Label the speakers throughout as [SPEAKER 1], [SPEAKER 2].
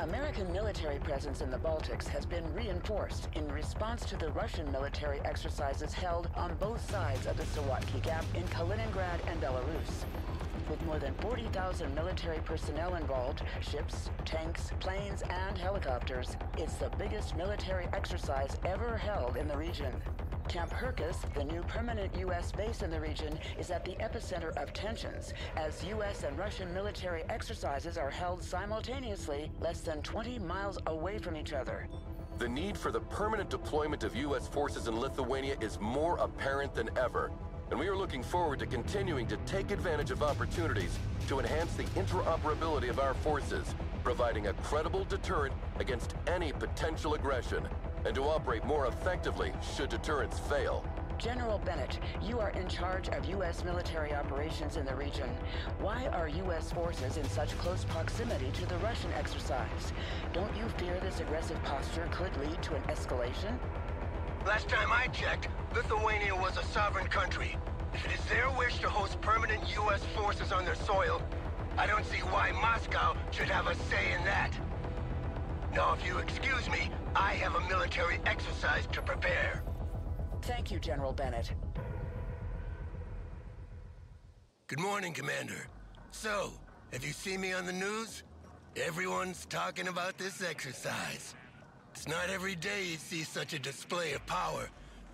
[SPEAKER 1] American military presence in the Baltics has been reinforced in response to the Russian military exercises held on both sides of the Sawatki Gap in Kaliningrad and Belarus. With more than 40,000 military personnel involved, ships, tanks, planes, and helicopters, it's the biggest military exercise ever held in the region. Camp Hercus, the new permanent U.S. base in the region, is at the epicenter of tensions, as U.S. and Russian military exercises are held simultaneously less than 20 miles away from each other.
[SPEAKER 2] The need for the permanent deployment of U.S. forces in Lithuania is more apparent than ever, and we are looking forward to continuing to take advantage of opportunities to enhance the interoperability of our forces, providing a credible deterrent against any potential aggression, and to operate more effectively should deterrents fail.
[SPEAKER 1] General Bennett, you are in charge of U.S. military operations in the region. Why are U.S. forces in such close proximity to the Russian exercise? Don't you fear this aggressive posture could lead to an escalation?
[SPEAKER 3] Last time I checked, Lithuania was a sovereign country. If it is their wish to host permanent U.S. forces on their soil, I don't see why Moscow should have a say in that. Now, if you excuse me, I have a military exercise to prepare.
[SPEAKER 1] Thank you, General Bennett.
[SPEAKER 3] Good morning, Commander. So, have you seen me on the news? Everyone's talking about this exercise. It's not every day you see such a display of power.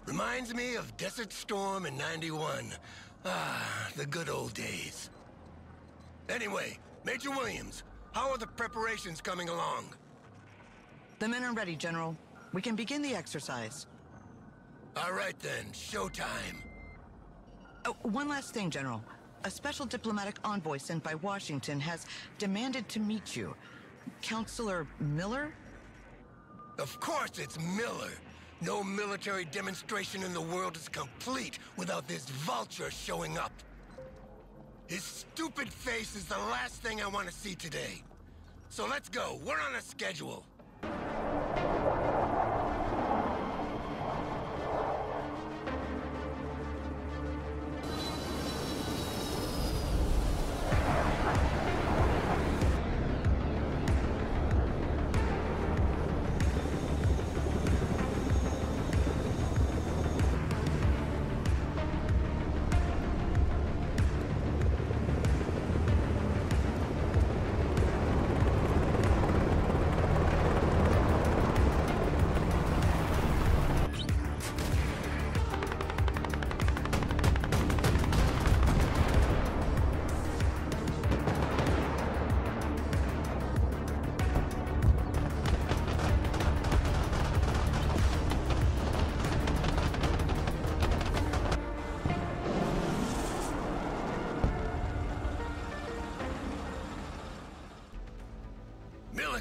[SPEAKER 3] Reminds me of Desert Storm in '91. Ah, the good old days. Anyway, Major Williams, how are the preparations coming along?
[SPEAKER 4] The men are ready, General. We can begin the exercise.
[SPEAKER 3] All right then, showtime.
[SPEAKER 4] Oh, one last thing, General. A special diplomatic envoy sent by Washington has demanded to meet you. Counselor Miller?
[SPEAKER 3] Of course it's Miller. No military demonstration in the world is complete without this vulture showing up. His stupid face is the last thing I want to see today. So let's go. We're on a schedule.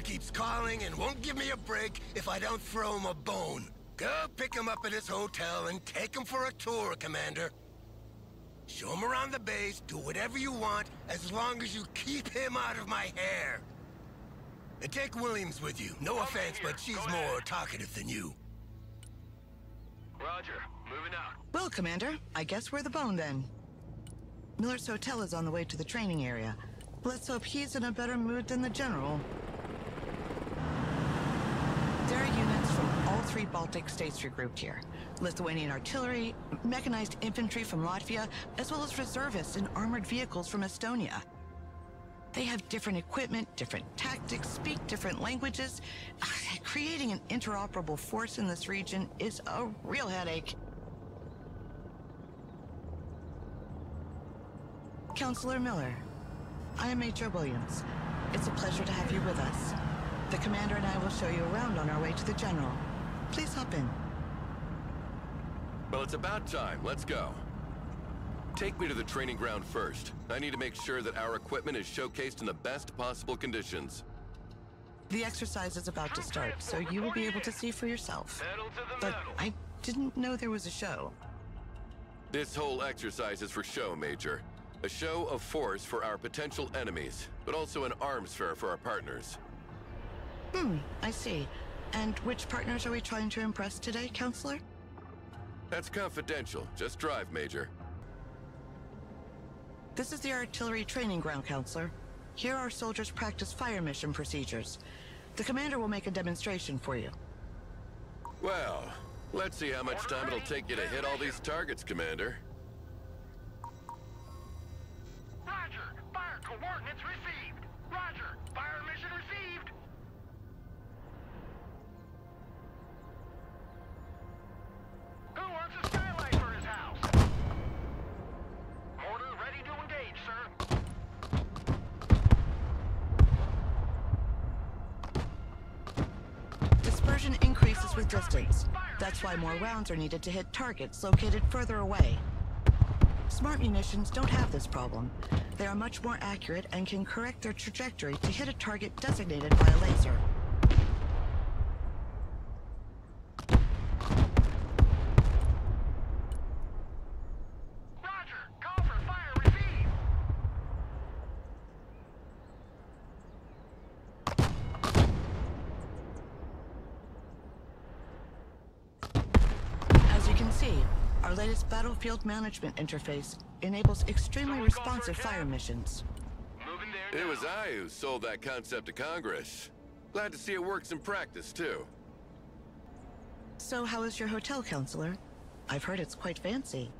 [SPEAKER 3] Keeps calling and won't give me a break if I don't throw him a bone. Go pick him up at his hotel and take him for a tour, Commander. Show him around the base, do whatever you want, as long as you keep him out of my hair. And take Williams with you. No offense, but she's more talkative than you.
[SPEAKER 5] Roger. Moving out.
[SPEAKER 4] Well, Commander, I guess we're the bone then. Miller's hotel is on the way to the training area. Let's hope he's in a better mood than the General. There are units from all three Baltic states regrouped here. Lithuanian artillery, mechanized infantry from Latvia, as well as reservists and armored vehicles from Estonia. They have different equipment, different tactics, speak different languages. Creating an interoperable force in this region is a real headache. Counselor Miller, I am Major Williams. It's a pleasure to have you with us. The Commander and I will show you around on our way to the General. Please hop in.
[SPEAKER 2] Well, it's about time. Let's go. Take me to the training ground first. I need to make sure that our equipment is showcased in the best possible conditions.
[SPEAKER 4] The exercise is about to start, so you will be able to see for yourself. But I didn't know there was a show.
[SPEAKER 2] This whole exercise is for show, Major. A show of force for our potential enemies, but also an arms fair for our partners.
[SPEAKER 4] I see. And which partners are we trying to impress today, Counselor?
[SPEAKER 2] That's confidential. Just drive, Major.
[SPEAKER 4] This is the artillery training ground, Counselor. Here our soldiers practice fire mission procedures. The commander will make a demonstration for you.
[SPEAKER 2] Well, let's see how much time it'll take you to hit all these targets, Commander.
[SPEAKER 5] Roger! Fire coordinates received! Roger! Fire mission received! Who wants a skylight for his house? Mortar ready to engage, sir.
[SPEAKER 4] Dispersion increases with distance. That's why more rounds are needed to hit targets located further away. Smart munitions don't have this problem. They are much more accurate and can correct their trajectory to hit a target designated by a laser.
[SPEAKER 5] Roger! Call for fire received!
[SPEAKER 4] As you can see, our latest battlefield management interface enables extremely responsive fire missions.
[SPEAKER 5] Moving there
[SPEAKER 2] It
[SPEAKER 5] now.
[SPEAKER 2] was I who sold that concept to Congress. Glad to see it works in practice, too.
[SPEAKER 4] So how is your hotel, counselor? I've heard it's quite fancy.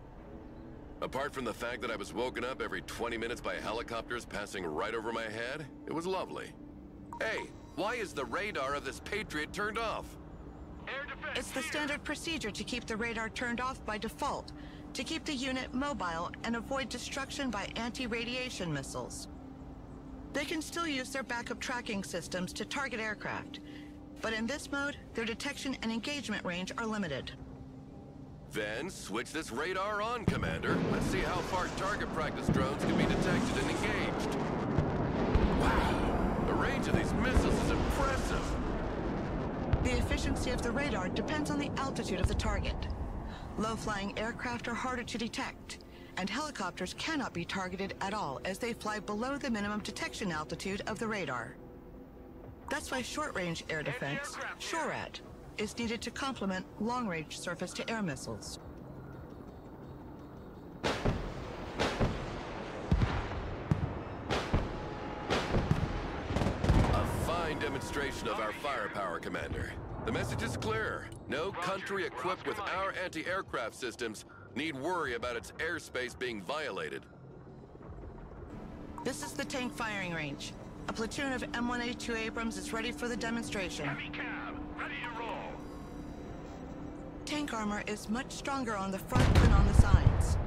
[SPEAKER 2] Apart from the fact that I was woken up every 20 minutes by helicopters passing right over my head, it was lovely. Hey, why is the radar of this Patriot turned off?
[SPEAKER 5] Air defense
[SPEAKER 4] It's the
[SPEAKER 5] here.
[SPEAKER 4] standard procedure to keep the radar turned off by default, to keep the unit mobile and avoid destruction by anti-radiation missiles. They can still use their backup tracking systems to target aircraft, but in this mode, their detection and engagement range are limited.
[SPEAKER 2] Then switch this radar on, Commander. Let's see how far target practice drones can be detected and engaged. Wow, the range of these missiles is impressive.
[SPEAKER 4] The efficiency of the radar depends on the altitude of the target. Low-flying aircraft are harder to detect, and helicopters cannot be targeted at all as they fly below the minimum detection altitude of the radar. That's why short-range air defense, SHORAD, is needed to complement long-range surface-to-air missiles.
[SPEAKER 2] A fine demonstration of our firepower, Commander. The message is clear. No country equipped with our anti-aircraft systems need worry about its airspace being violated.
[SPEAKER 4] This is the tank firing range. A platoon of M1A2 Abrams is ready for the demonstration.
[SPEAKER 5] Heavy cab, ready to roll.
[SPEAKER 4] Tank armor is much stronger on the front than on the sides.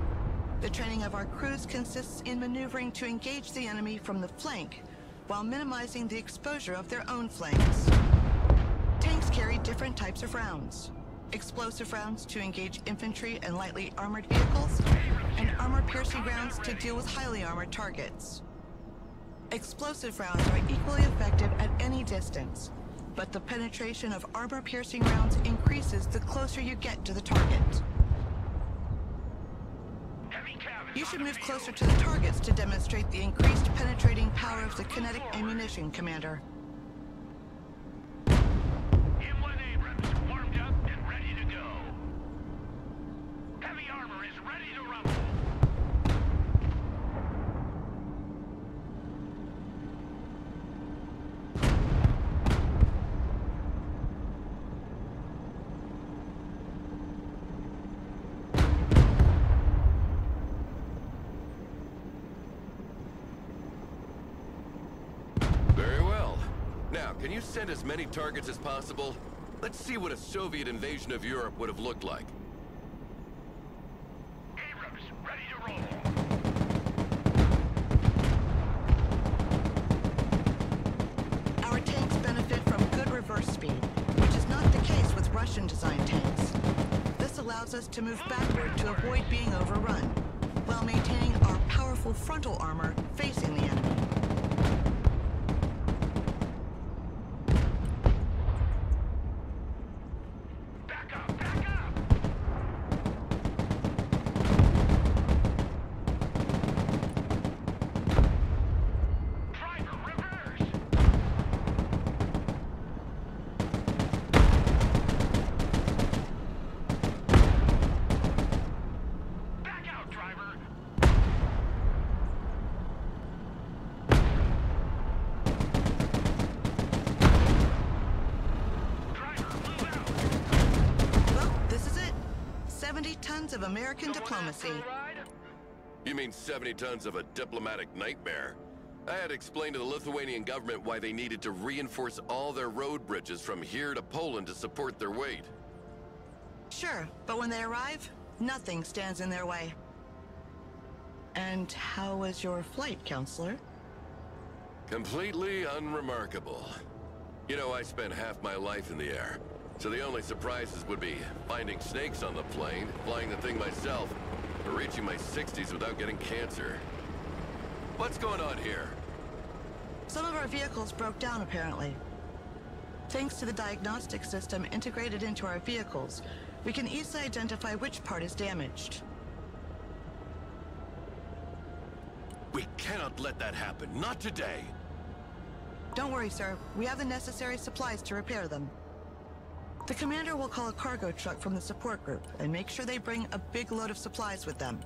[SPEAKER 4] The training of our crews consists in maneuvering to engage the enemy from the flank, while minimizing the exposure of their own flanks. Tanks carry different types of rounds. Explosive rounds to engage infantry and lightly armored vehicles, and armor-piercing rounds to deal with highly armored targets. Explosive rounds are equally effective at any distance, but the penetration of armor-piercing rounds increases the closer you get to the target.
[SPEAKER 5] Heavy cab is
[SPEAKER 4] You
[SPEAKER 5] on
[SPEAKER 4] should
[SPEAKER 5] the
[SPEAKER 4] move
[SPEAKER 5] field.
[SPEAKER 4] closer to the targets to demonstrate the increased penetrating power of the kinetic ammunition, Commander.
[SPEAKER 5] M1 Abrams warmed up and ready to go. Heavy armor is ready to rumble.
[SPEAKER 2] Very well. Now, can you send as many targets as possible? Let's see what a Soviet invasion of Europe would have looked like.
[SPEAKER 5] Abrams ready to roll.
[SPEAKER 4] Our tanks benefit from good reverse speed, which is not the case with Russian-designed tanks. This allows us to move backward to avoid being overrun, while maintaining our powerful frontal armor facing the enemy.
[SPEAKER 5] Back up, back up. Driver, reverse. Back out, driver.
[SPEAKER 4] tons of American diplomacy.
[SPEAKER 2] You mean 70 tons of a diplomatic nightmare? I had to explain to the Lithuanian government why they needed to reinforce all their road bridges from here to Poland to support their weight.
[SPEAKER 4] Sure, but when they arrive, nothing stands in their way. And how was your flight, Counselor?
[SPEAKER 2] Completely unremarkable. You know, I spent half my life in the air, so the only surprises would be finding snakes on the plane, flying the thing myself, or reaching my 60s without getting cancer. What's going on here?
[SPEAKER 4] Some of our vehicles broke down, apparently. Thanks to the diagnostic system integrated into our vehicles, we can easily identify which part is damaged.
[SPEAKER 2] We cannot let that happen. Not today.
[SPEAKER 4] Don't worry, sir. We have the necessary supplies to repair them. The commander will call a cargo truck from the support group and make sure they bring a big load of supplies with them.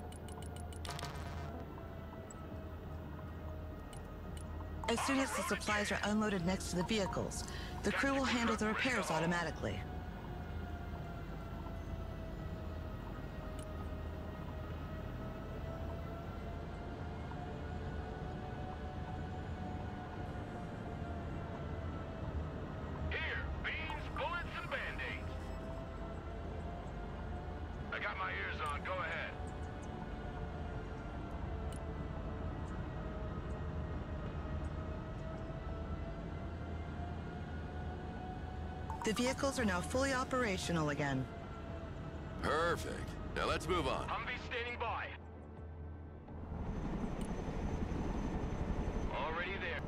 [SPEAKER 4] As soon as the supplies are unloaded next to the vehicles, the crew will handle the repairs automatically.
[SPEAKER 5] Here, beans, bullets, and band-aids. I got my ears on. Go ahead.
[SPEAKER 4] The vehicles are now fully operational again.
[SPEAKER 2] Perfect. Now let's move on.
[SPEAKER 5] Humvee standing by. Already there.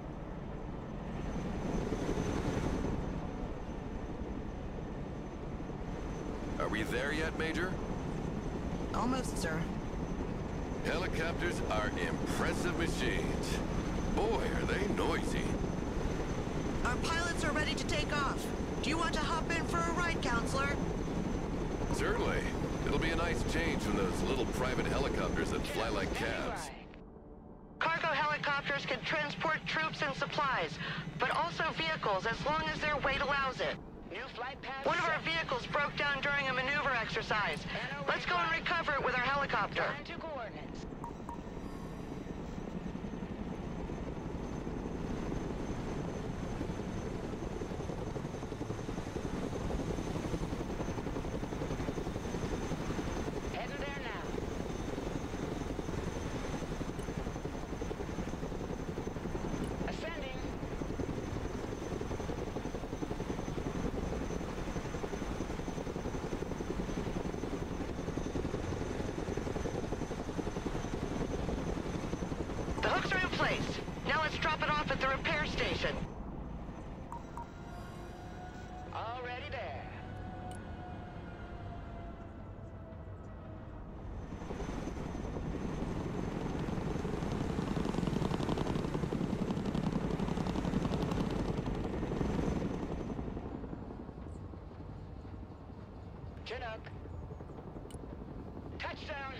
[SPEAKER 2] Are we there yet, Major?
[SPEAKER 4] Almost, sir.
[SPEAKER 2] Helicopters are impressive machines. Boy, are they noisy.
[SPEAKER 4] Our pilots are ready to take off. Do you want to hop in for a ride, Counselor?
[SPEAKER 2] Certainly. It'll be a nice change from those little private helicopters that fly like cabs.
[SPEAKER 4] Cargo helicopters can transport troops and supplies, but also vehicles as long as their weight allows it.
[SPEAKER 1] New flight path.
[SPEAKER 4] One of our vehicles broke down during a maneuver exercise. Let's go and recover it with our helicopter.
[SPEAKER 1] Time to coordinates. Heading there now. Ascending.
[SPEAKER 4] The hooks are in place. Now let's drop it off at the repair station.
[SPEAKER 1] Already there. Chinook. Touchdown.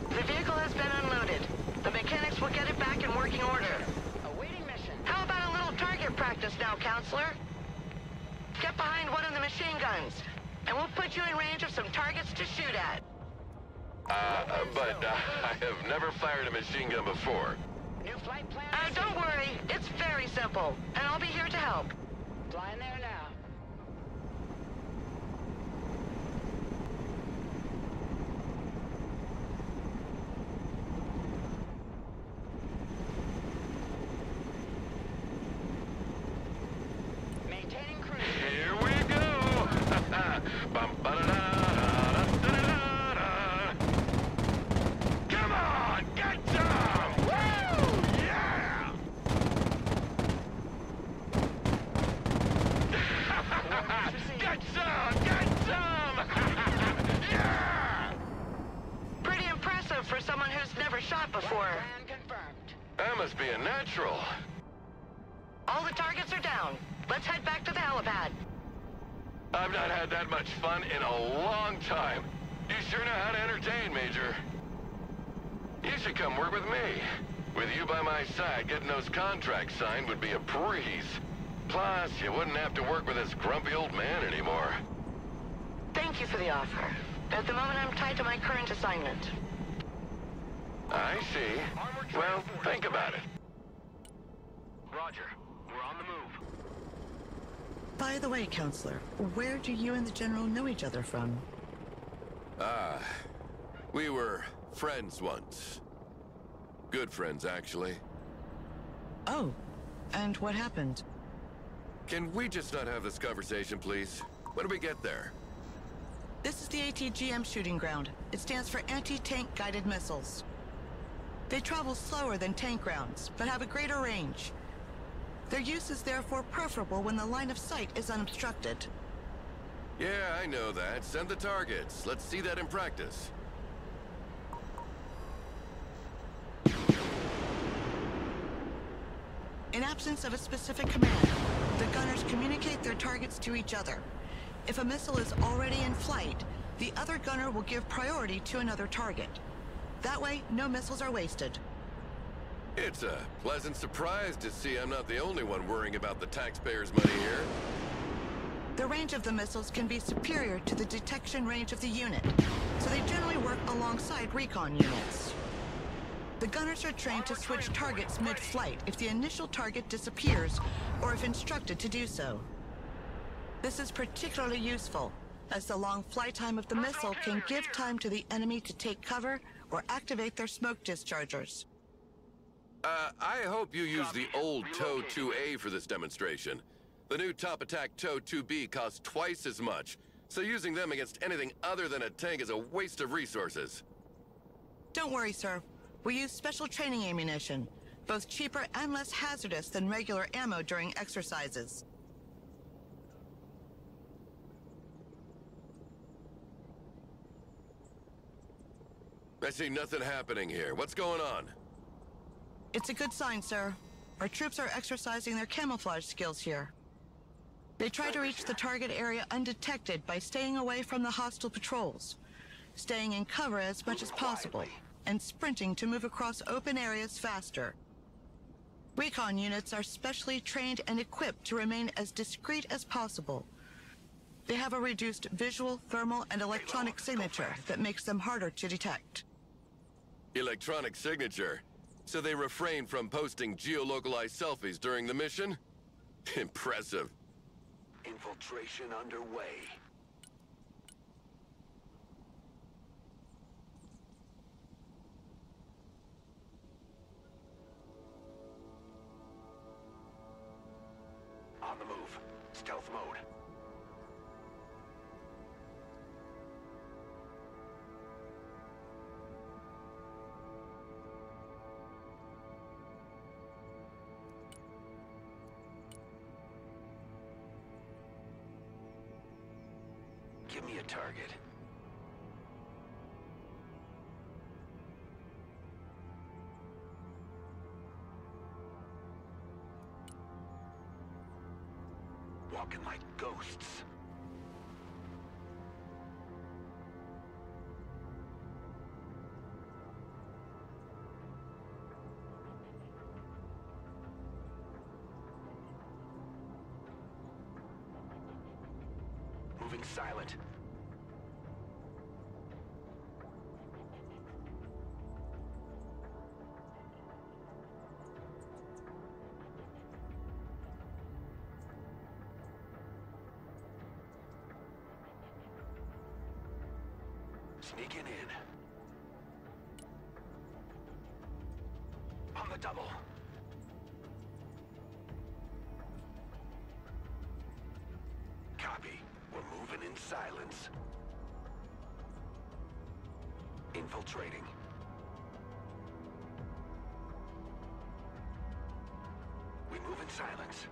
[SPEAKER 4] The vehicle has been unloaded. The mechanics will get it back in working order.
[SPEAKER 1] Awaiting mission.
[SPEAKER 4] How about a little target practice now, Counselor? Get behind one of the machine guns, and we'll put you in range of some targets to shoot at.
[SPEAKER 2] But I have never fired a machine gun before.
[SPEAKER 1] New flight plan.
[SPEAKER 4] Don't worry, it's very simple, and I'll be here to help.
[SPEAKER 1] Flying there now. Maintaining cruise.
[SPEAKER 2] Here we go! Bum-ba-da-da-da-da-da-da-da. Come on, get some! Woo! Yeah! Get some! Get some! Yeah!
[SPEAKER 4] Pretty impressive for someone who's never shot before.
[SPEAKER 1] Plan confirmed.
[SPEAKER 2] That must be a natural.
[SPEAKER 4] All the targets are down. Let's head back to the helipad.
[SPEAKER 2] I've not had that much fun in a long time. You sure know how to entertain, Major. You should come work with me. With you by my side, getting those contracts signed would be a breeze. Plus, you wouldn't have to work with this grumpy old man anymore.
[SPEAKER 4] Thank you for the offer. At the moment, I'm tied to my current assignment.
[SPEAKER 2] I see. Well, think about it.
[SPEAKER 5] Roger. We're on the move.
[SPEAKER 4] By the way, Counselor, where do you and the General know each other from?
[SPEAKER 2] We were friends once. Good friends, actually.
[SPEAKER 4] Oh, and what happened?
[SPEAKER 2] Can we just not have this conversation, please? When do we get there?
[SPEAKER 4] This is the ATGM shooting ground. It stands for Anti-Tank Guided Missiles. They travel slower than tank rounds, but have a greater range. Their use is therefore preferable when the line of sight is unobstructed.
[SPEAKER 2] Yeah, I know that. Send the targets. Let's see that in practice.
[SPEAKER 4] In absence of a specific command, the gunners communicate their targets to each other. If a missile is already in flight, the other gunner will give priority to another target. That way, no missiles are wasted.
[SPEAKER 2] It's a pleasant surprise to see I'm not the only one worrying about the taxpayers' money here.
[SPEAKER 4] The range of the missiles can be superior to the detection range of the unit, so they generally work alongside recon units. The gunners are trained to switch targets mid-flight if the initial target disappears or if instructed to do so. This is particularly useful, as the long flight time of the missile can give time to the enemy to take cover or activate their smoke dischargers.
[SPEAKER 2] I hope you use the old TOW-2A for this demonstration. The new Top Attack TOW-2B costs twice as much, so using them against anything other than a tank is a waste of resources.
[SPEAKER 4] Don't worry, sir. We use special training ammunition, both cheaper and less hazardous than regular ammo during exercises.
[SPEAKER 2] I see nothing happening here. What's going on?
[SPEAKER 4] It's a good sign, sir. Our troops are exercising their camouflage skills here. They try to reach the target area undetected by staying away from the hostile patrols, staying in cover as much as possible, and sprinting to move across open areas faster. Recon units are specially trained and equipped to remain as discreet as possible. They have a reduced visual, thermal, and electronic signature that makes them harder to detect.
[SPEAKER 2] Electronic signature? So they refrain from posting geolocalized selfies during the mission? Impressive.
[SPEAKER 3] Infiltration underway. On the move. Stealth mode. Give me a target. Walking like ghosts. Moving silent. Sneaking in. On the double. Copy. We're moving in silence. Infiltrating. We move in silence.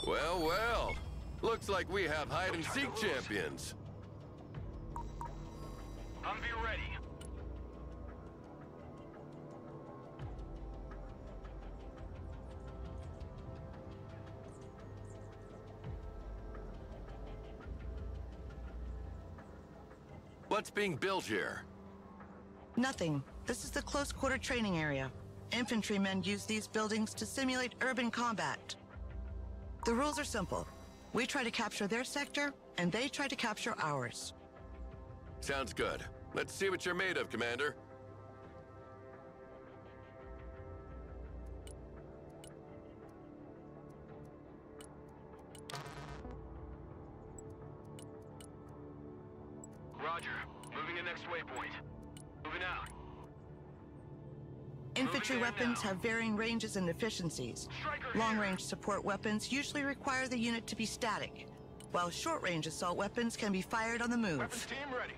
[SPEAKER 2] Well, well. Looks like we have hide-and-seek champions.
[SPEAKER 5] Humvee ready.
[SPEAKER 2] What's being built here?
[SPEAKER 4] Nothing. This is the close quarter training area. Infantrymen use these buildings to simulate urban combat. The rules are simple. We try to capture their sector, and they try to capture ours.
[SPEAKER 2] Sounds good. Let's see what you're made of, Commander.
[SPEAKER 5] Roger. Moving to next waypoint. Moving out.
[SPEAKER 4] Infantry weapons have varying ranges and efficiencies. Long-range support weapons usually require the unit to be static, while short-range assault weapons can be fired on the move.
[SPEAKER 5] Weapons team ready.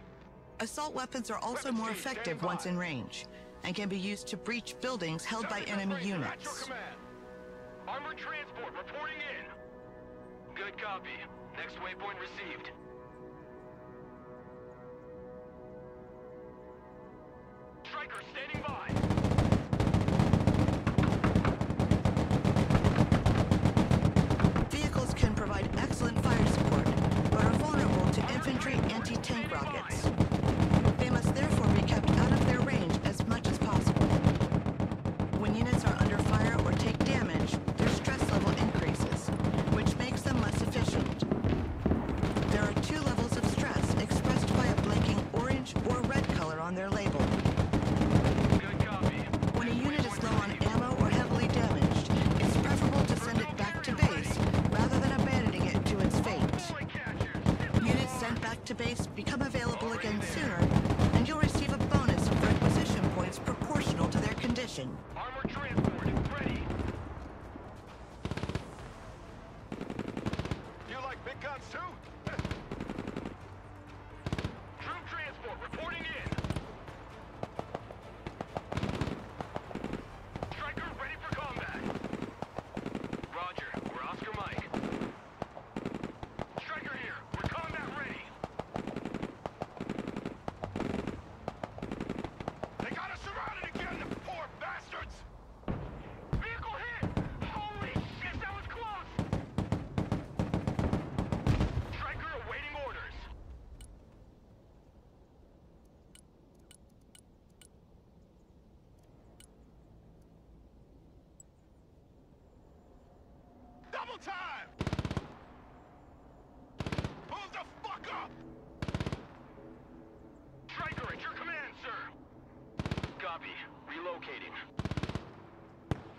[SPEAKER 4] Assault weapons are also more effective once in range, and can be used to breach buildings held by enemy units.
[SPEAKER 5] Armored transport reporting in. Good copy. Next waypoint received. Striker standing by.
[SPEAKER 4] Vehicles can provide excellent fire support, but are vulnerable to infantry anti-tank rockets. They must therefore be kept out of their range as much as possible. When units are under fire or take damage, their stress level increases, which makes them less efficient. There are 2 levels of stress expressed by a blinking orange or red color on their label.
[SPEAKER 5] Good copy.
[SPEAKER 4] When a unit is low on ammo or heavily damaged, it's preferable to send it back to base rather than abandoning it to its fate. Units sent back to base become available again sooner, and you'll receive a bonus of requisition points proportional to their condition.
[SPEAKER 5] Armored transport ready. You like big guns too? Troop transport reporting in. Striker ready for combat. Roger, we're Oscar Mike. Striker here, we're combat ready. They got us surrounded again, the poor bastards! Vehicle hit! Holy shit, that was close! Striker awaiting orders. Double time! Move the fuck up! Striker, at your command, sir. Copy. Relocating.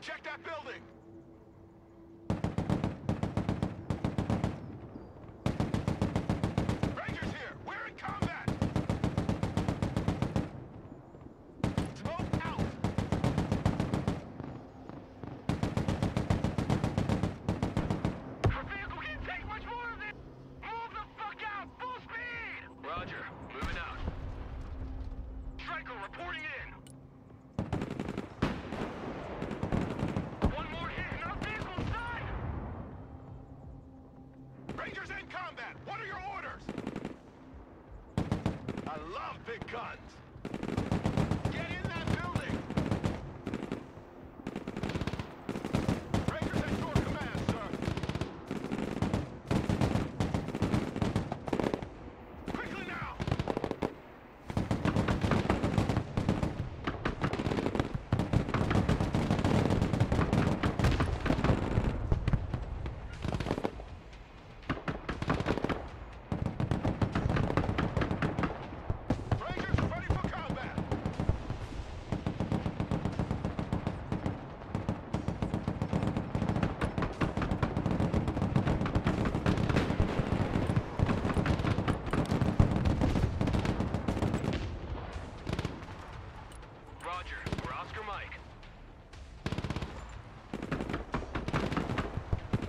[SPEAKER 5] Check that building! Rangers here! We're in combat! Smoke out! Our vehicle can't take much more of this! Move the fuck out! Full speed! Roger. Moving out. Striker reporting in. One more hit and our vehicle's done! Rangers in combat! What are your orders? I love big guns! Get in that building! Rangers at your command, sir! Quickly now! Rangers ready for combat! Roger, we're Oscar Mike.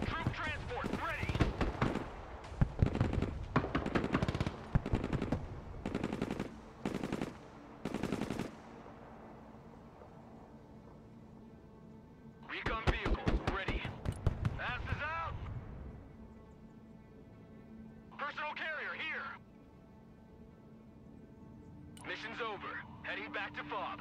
[SPEAKER 5] Troop transport ready! Recon vehicles ready. Asses out! Personal carrier here! Mission's over. Heading back to FOB.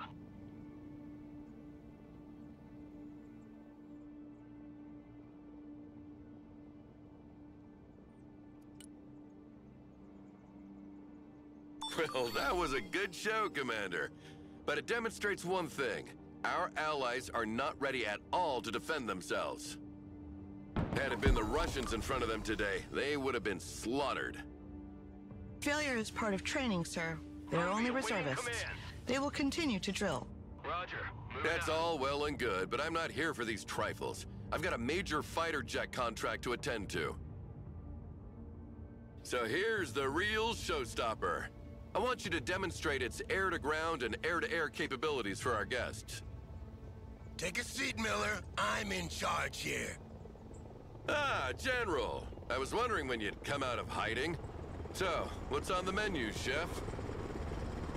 [SPEAKER 2] Well, that was a good show, Commander. But it demonstrates one thing. Our allies are not ready at all to defend themselves. Had it been the Russians in front of them today, they would have been slaughtered.
[SPEAKER 4] Failure is part of training, sir. They're only reservists. They will continue to drill.
[SPEAKER 5] Roger.
[SPEAKER 2] That's all well and good, but I'm not here for these trifles. I've got a major fighter jet contract to attend to. So here's the real showstopper. I want you to demonstrate its air-to-ground and air-to-air capabilities for our guests.
[SPEAKER 3] Take a seat, Miller. I'm in charge here.
[SPEAKER 2] Ah, General. I was wondering when you'd come out of hiding. So, what's on the menu, Chef?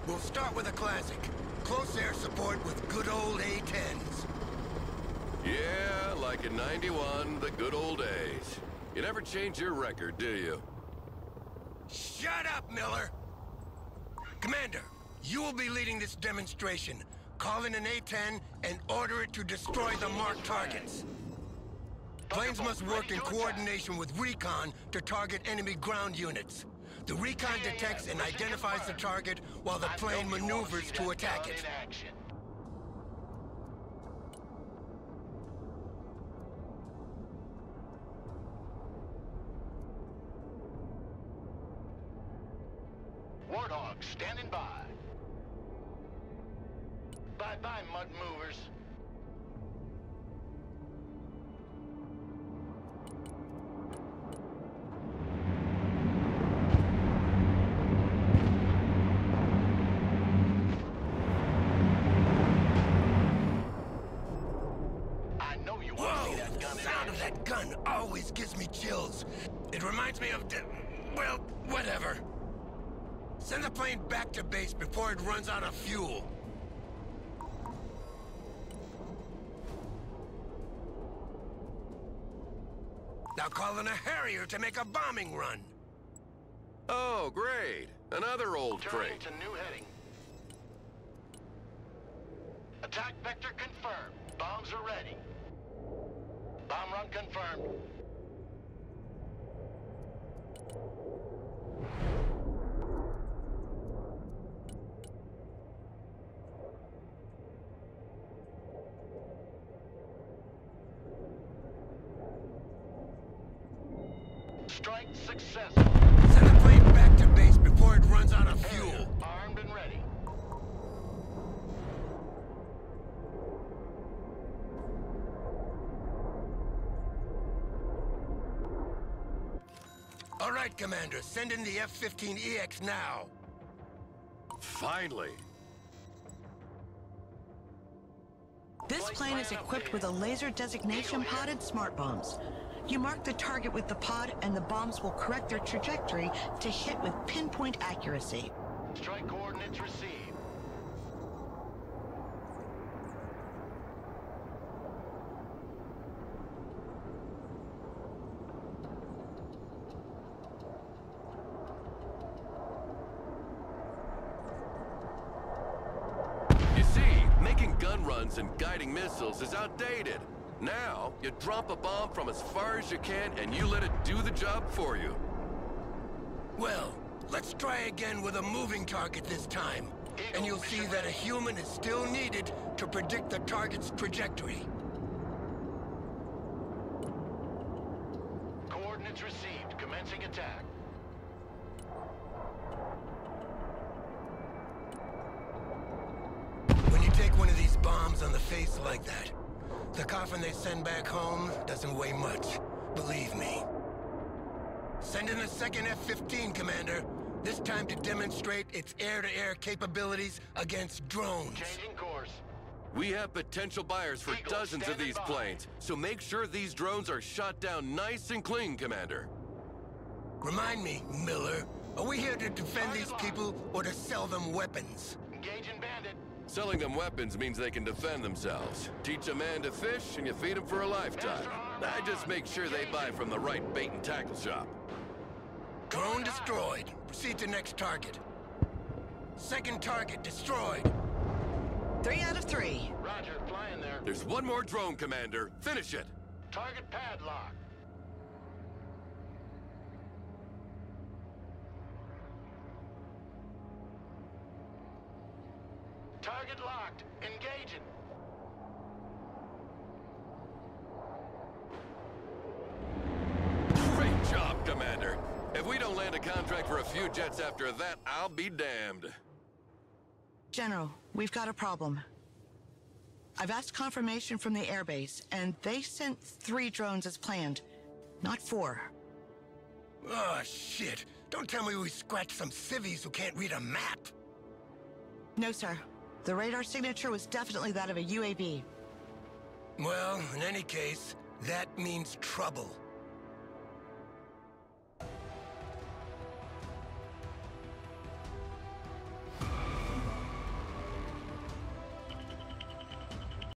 [SPEAKER 3] We'll start with a classic. Close air support with good old A-10s.
[SPEAKER 2] Yeah, like in '91, the good old days. You never change your record, do you?
[SPEAKER 3] Shut up, Miller! Commander, you will be leading this demonstration. Call in an A-10 and order it to destroy the marked targets. Planes must work in coordination with recon to target enemy ground units. The recon detects and identifies the target while the plane maneuvers to attack it.
[SPEAKER 5] Warthog, standing by. Bye-bye, mud movers. I know you want to see that gun in
[SPEAKER 3] Sound of
[SPEAKER 5] action.
[SPEAKER 3] that gun always gives me chills. It reminds me of well, whatever. Send the plane back to base before it runs out of fuel. Now call in a Harrier to make a bombing run.
[SPEAKER 2] Oh, great. Another old
[SPEAKER 5] Turning
[SPEAKER 2] crate.
[SPEAKER 5] to new heading. Attack vector confirmed. Bombs are ready. Bomb run confirmed. Strike successful.
[SPEAKER 3] Send the plane back to base before it runs out of fuel.
[SPEAKER 5] Harrier, armed and ready.
[SPEAKER 3] All right, Commander, send in the F-15EX now.
[SPEAKER 2] Finally.
[SPEAKER 4] This plane is equipped with a laser designation pod and smart bombs. You mark the target with the pod, and the bombs will correct their trajectory to hit with pinpoint accuracy.
[SPEAKER 5] Strike coordinates received.
[SPEAKER 2] You see, making gun runs and guiding missiles is outdated. Now, you drop a bomb from as far as you can and you let it do the job for you.
[SPEAKER 3] Well, let's try again with a moving target this time. And you'll see that a human is still needed to predict the target's trajectory.
[SPEAKER 5] Coordinates received. Commencing attack.
[SPEAKER 3] When you take one of these bombs on the face like that, the coffin they send back home doesn't weigh much, believe me. Send in the second F-15, Commander. This time to demonstrate its air-to-air capabilities against drones.
[SPEAKER 5] Changing course.
[SPEAKER 2] We have potential buyers for
[SPEAKER 5] Eagle,
[SPEAKER 2] dozens of
[SPEAKER 5] standing
[SPEAKER 2] these
[SPEAKER 5] by.
[SPEAKER 2] planes, so make sure these drones are shot down nice and clean, Commander.
[SPEAKER 3] Remind me, Miller, are we here to defend these people or to sell them weapons?
[SPEAKER 5] Engaging bandit.
[SPEAKER 2] Selling them weapons means they can defend themselves. Teach a man to fish and you feed him for a lifetime. I just make sure they buy from the right bait and tackle shop.
[SPEAKER 3] Drone destroyed. Proceed to next target. Second target destroyed.
[SPEAKER 4] 3 out of 3.
[SPEAKER 5] Roger, flying there.
[SPEAKER 2] There's one more drone, Commander. Finish it.
[SPEAKER 5] Target padlock.
[SPEAKER 3] Target locked. Engaging.
[SPEAKER 2] Great job, Commander. If we don't land a contract for a few jets after that, I'll be damned.
[SPEAKER 4] General, we've got a problem. I've asked confirmation from the airbase, and they sent 3 drones as planned, not 4.
[SPEAKER 3] Oh, shit. Don't tell me we scratched some civvies who can't read a map.
[SPEAKER 4] No, sir. The radar signature was definitely that of a UAV.
[SPEAKER 3] Well, in any case, that means trouble.